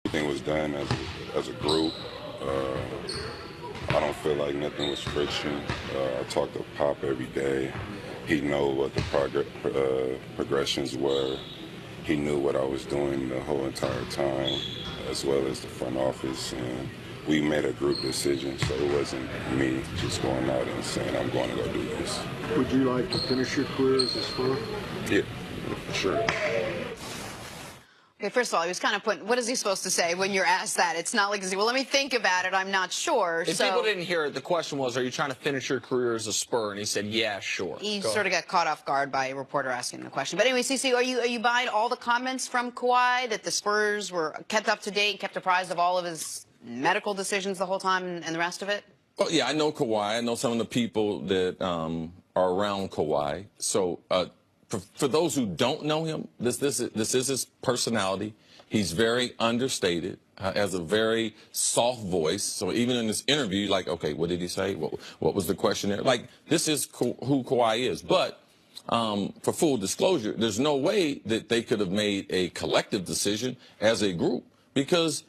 Everything was done as a group. I don't feel like nothing was friction. I talk to Pop every day. He know what the progressions were. He knew what I was doing the whole entire time, as well as the front office, and we made a group decision, so it wasn't me just going out and saying, I'm going to go do this. Would you like to finish your career as a Spur? Yeah, for sure. Okay, first of all, he was kind of putting, what is he supposed to say when you're asked that? It's not like, well, let me think about it, I'm not sure. If people didn't hear it, the question was, are you trying to finish your career as a Spur? And he said, yeah, sure. He sort of got caught off guard by a reporter asking the question. But anyway, CeCe, are you buying all the comments from Kawhi that the Spurs were kept up to date, kept apprised of all of his medical decisions the whole time and the rest of it? Well, yeah, I know Kawhi. I know some of the people that are around Kawhi. So for those who don't know him, this is his personality. He's very understated, has a very soft voice. So even in this interview, like, okay, what did he say? What was the question there? Like, this is who Kawhi is. But for full disclosure, there's no way that they could have made a collective decision as a group, because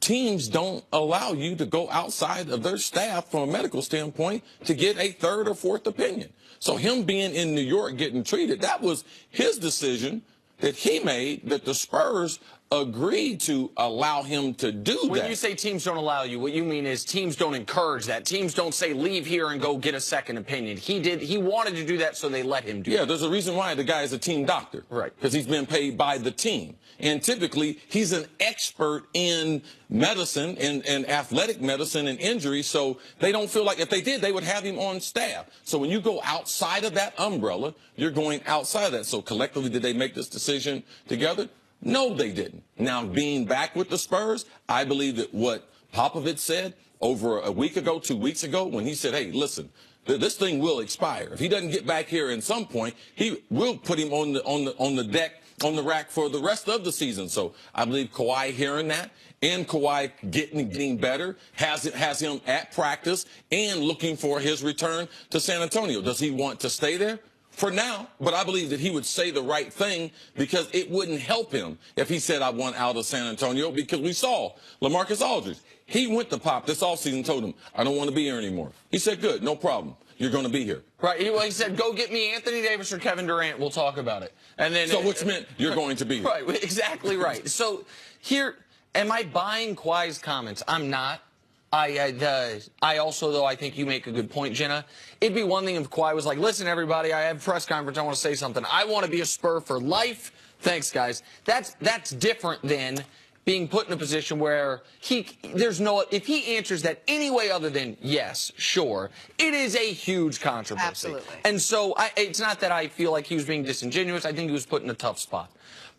teams don't allow you to go outside of their staff from a medical standpoint to get a third or fourth opinion. So him being in New York getting treated, that was his decision that he made, that the Spurs agreed to allow him to do that. When you say teams don't allow you, what you mean is teams don't encourage that. Teams don't say leave here and go get a second opinion. He wanted to do that, so they let him do it. Yeah, there's a reason why the guy is a team doctor. Right. Because he's been paid by the team. And typically, he's an expert in medicine and athletic medicine and injury, so they don't feel like if they did, they would have him on staff. So when you go outside of that umbrella, you're going outside of that. So collectively, did they make this decision together? No, they didn't. Now, being back with the Spurs, I believe that what Popovich said over a week ago, 2 weeks ago, when he said, hey, listen, this thing will expire. If he doesn't get back here at some point, he will put him on the deck, on the rack for the rest of the season. So I believe Kawhi hearing that, and Kawhi getting better, has him at practice and looking for his return to San Antonio. Does he want to stay there? For now, but I believe that he would say the right thing, because it wouldn't help him if he said, I want out of San Antonio, because we saw LaMarcus Aldridge. He went to Pop this offseason, told him, I don't want to be here anymore. He said, good, no problem. You're going to be here. Right. He said, go get me Anthony Davis or Kevin Durant. We'll talk about it. And then, so which meant you're going to be here. Right. Exactly right. So here, am I buying Kawhi's comments? I'm not. I also, though, I think you make a good point, Jenna. It'd be one thing if Kawhi was like, listen, everybody, I have a press conference. I want to say something. I want to be a Spur for life. Thanks, guys. That's different than being put in a position where if he answers that any way other than yes, sure, it is a huge controversy. Absolutely. And so it's not that I feel like he was being disingenuous. I think he was put in a tough spot.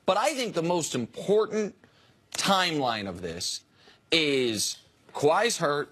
But I think the most important timeline of this is Kawhi's hurt.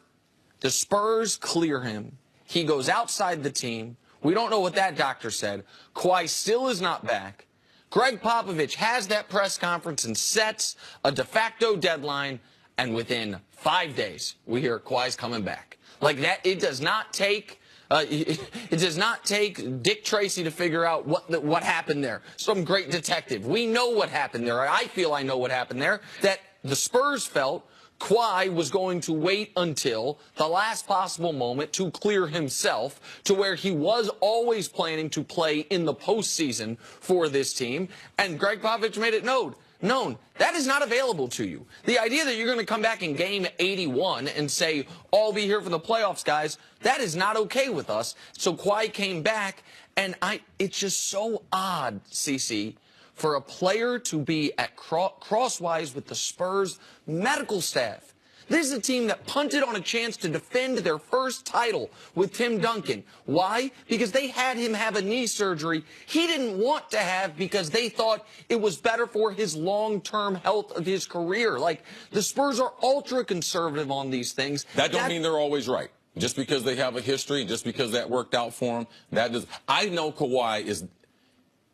The Spurs clear him. He goes outside the team. We don't know what that doctor said. Kawhi still is not back. Greg Popovich has that press conference and sets a de facto deadline, and within 5 days, we hear Kawhi's coming back. Like that, it does not take Dick Tracy to figure out what happened there. Some great detective. We know what happened there. I feel I know what happened there. That the Spurs felt Kawhi was going to wait until the last possible moment to clear himself to where he was always planning to play in the postseason for this team. And Greg Popovich made it known that is not available to you. The idea that you're going to come back in game 81 and say, I'll be here for the playoffs, guys, that is not okay with us. So Kawhi came back, and it's just so odd, CeCe, for a player to be at crosswise with the Spurs medical staff. This is a team that punted on a chance to defend their first title with Tim Duncan. Why? Because they had him have a knee surgery he didn't want to have, because they thought it was better for his long-term health of his career. Like, the Spurs are ultra-conservative on these things. That don't mean they're always right. Just because they have a history, just because that worked out for him, I know Kawhi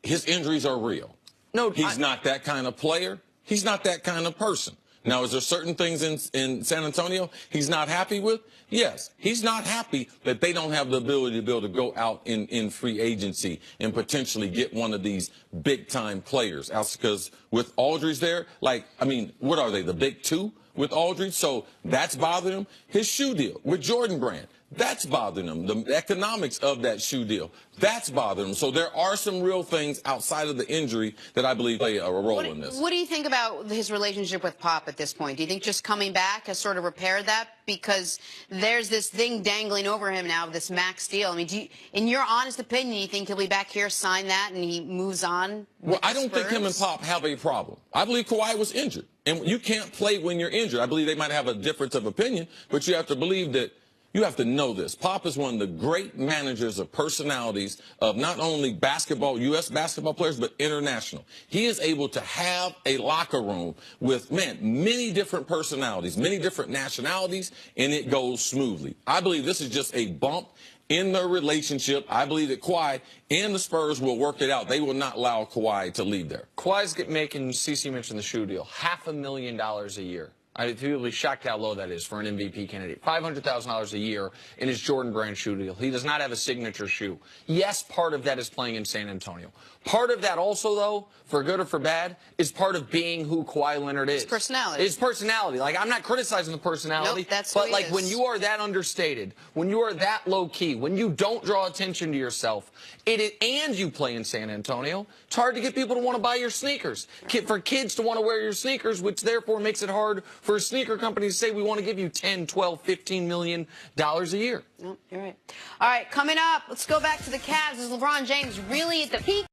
his injuries are real. No, he's not that kind of player. He's not that kind of person. Now, is there certain things in San Antonio he's not happy with? Yes. He's not happy that they don't have the ability to be able to go out in free agency and potentially get one of these big-time players. Because with Aldridge there, like, I mean, what are they, the big two with Aldridge? So that's bothering him. His shoe deal with Jordan Brand, that's bothering him. The economics of that shoe deal, that's bothering him. So there are some real things outside of the injury that I believe play a role in this. What do you think about his relationship with Pop at this point? Do you think just coming back has sort of repaired that? Because there's this thing dangling over him now, this max deal. I mean, in your honest opinion, you think he'll be back here, sign that, and he moves on? Well, I don't think him and Pop have a problem. I believe Kawhi was injured. And you can't play when you're injured. I believe they might have a difference of opinion, but you have to believe that. You have to know this. Pop is one of the great managers of personalities of not only basketball, U.S. basketball players, but international. He is able to have a locker room with, man, many different personalities, many different nationalities, and it goes smoothly. I believe this is just a bump in their relationship. I believe that Kawhi and the Spurs will work it out. They will not allow Kawhi to leave there. Kawhi's making, CC mentioned the shoe deal, $500,000 a year. I'd be shocked how low that is for an MVP candidate. $500,000 a year in his Jordan Brand shoe deal. He does not have a signature shoe. Yes, part of that is playing in San Antonio. Part of that also, though, for good or for bad, is part of being who Kawhi Leonard is. His personality. His personality. Like, I'm not criticizing the personality. Nope, that's but, who like, he when is. you are that understated, when you are that low-key, when you don't draw attention to yourself, and you play in San Antonio, it's hard to get people to want to buy your sneakers. For kids to want to wear your sneakers, which therefore makes it hard for sneaker companies to say, we want to give you $10, $12, $15 million a year. Nope, you're right. All right, coming up, let's go back to the Cavs. Is LeBron James really at the peak?